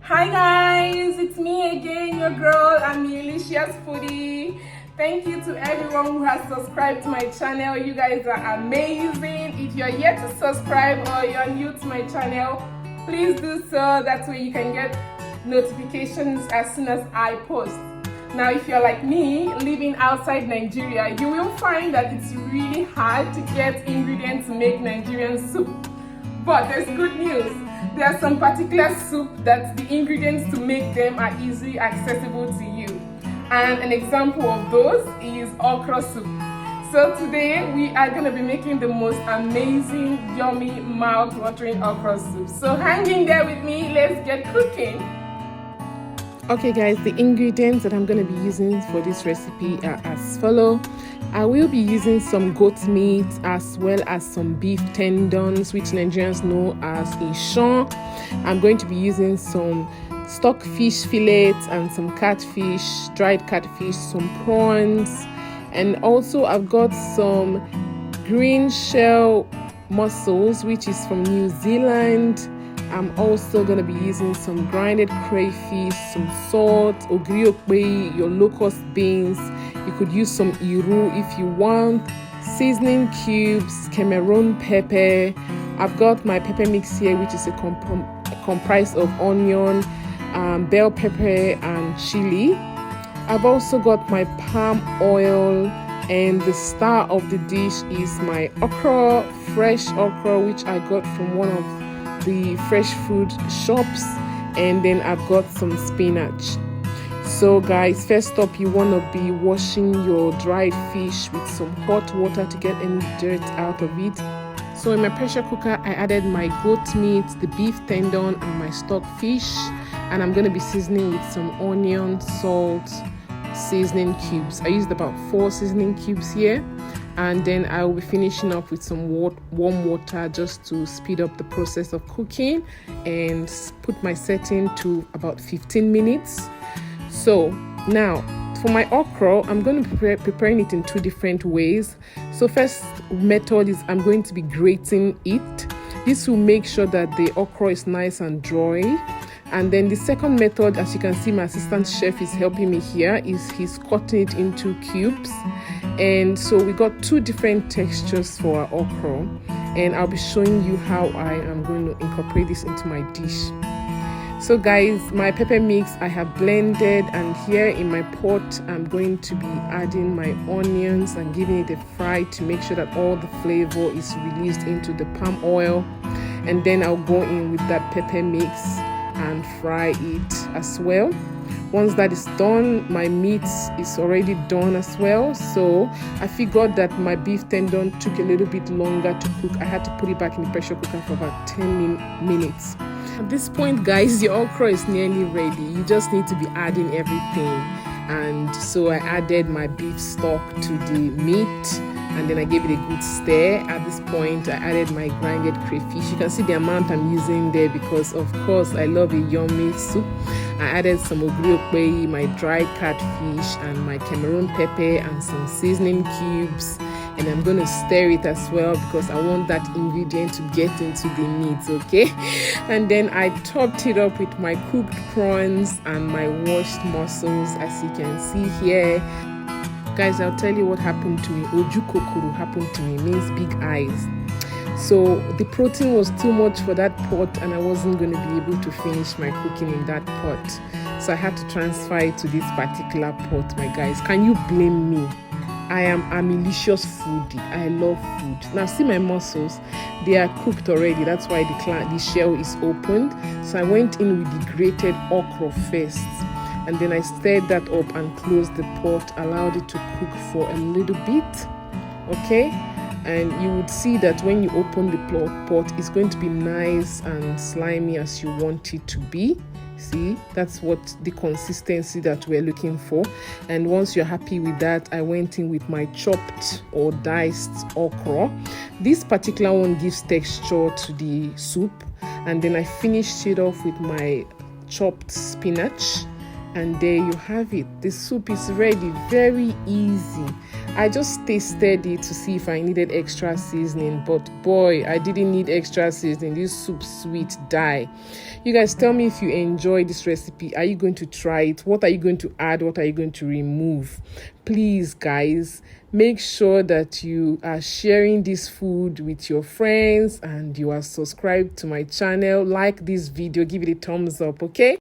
Hi guys, it's me again, your girl, Amilicious Foodie. Thank you to everyone who has subscribed to my channel. You guys are amazing. If you're yet to subscribe or you're new to my channel, please do so. That way you can get notifications as soon as I post. Now, if you're like me, living outside Nigeria, you will find that it's really hard to get ingredients to make Nigerian soup. But there's good news. There are some particular soup that the ingredients to make them are easily accessible to you. And an example of those is okra soup. So today we are going to be making the most amazing, yummy, mouth-watering okra soup. So hang in there with me, let's get cooking. Okay guys, the ingredients that I'm going to be using for this recipe are as follow. I will be using some goat meat as well as some beef tendons, which Nigerians know as ishon. I'm going to be using some stock fish fillets and some catfish, dried catfish, some prawns, and also I've got some green shell mussels, which is from New Zealand. I'm also going to be using some grinded crayfish, some salt, ogriokbe, your locust beans. You could use some iru if you want, seasoning cubes, Cameroon pepper. I've got my pepper mix here, which is comprised of onion, bell pepper, and chili. I've also got my palm oil, and the star of the dish is my okra, fresh okra, which I got from one of the fresh food shops, and then I've got some spinach. So guys, first up, you want to be washing your dried fish with some hot water to get any dirt out of it. So in my pressure cooker, I added my goat meat, the beef tendon, and my stock fish, and I'm going to be seasoning with some onion, salt, seasoning cubes. I used about 4 seasoning cubes here, and then I will be finishing up with some warm water just to speed up the process of cooking and put my setting to about 15 minutes. So now for my okra, I'm going to be preparing it in 2 different ways. So first method is I'm going to be grating it. This will make sure that the okra is nice and dry. And then the second method, as you can see, my assistant chef is helping me here, is he's cutting it into cubes. And so we got 2 different textures for our okra, and I'll be showing you how I am going to incorporate this into my dish. So guys, my pepper mix I have blended, and here in my pot I'm going to be adding my onions and giving it a fry to make sure that all the flavor is released into the palm oil. And then I'll go in with that pepper mix and fry it as well. Once that is done, my meat is already done as well. So I figured that my beef tendon took a little bit longer to cook. I had to put it back in the pressure cooker for about 10 minutes. At this point, guys, your okra is nearly ready. You just need to be adding everything. And so I added my beef stock to the meat, and then I gave it a good stir. At this point, I added my grinded crayfish. You can see the amount I'm using there because, of course, I love a yummy soup. I added some ogriokbe, my dried catfish, and my Cameroon pepper, and some seasoning cubes. And I'm going to stir it as well because I want that ingredient to get into the meat, okay? And then I topped it up with my cooked prawns and my washed mussels, as you can see here. Guys, I'll tell you what happened to me. Oju kokoro happened to me, means big eyes. So the protein was too much for that pot, and I wasn't going to be able to finish my cooking in that pot. So I had to transfer it to this particular pot, my guys. Can you blame me? I am a malicious foodie. I love food. Now see my mussels, they are cooked already. That's why the shell is opened. So I went in with the grated okra first, and then I stirred that up and closed the pot, allowed it to cook for a little bit, okay? And you would see that when you open the pot, it's going to be nice and slimy as you want it to be. See, that's what the consistency that we're looking for. And once you're happy with that, I went in with my chopped or diced okra. This particular one gives texture to the soup. And then I finished it off with my chopped spinach. And there you have it. The soup is ready. Very easy. I just tasted it to see if I needed extra seasoning, but boy, I didn't need extra seasoning. This soup sweet die. You guys tell me if you enjoy this recipe. Are you going to try it? What are you going to add? What are you going to remove? Please, guys, make sure that you are sharing this food with your friends and you are subscribed to my channel. Like this video, give it a thumbs up, okay?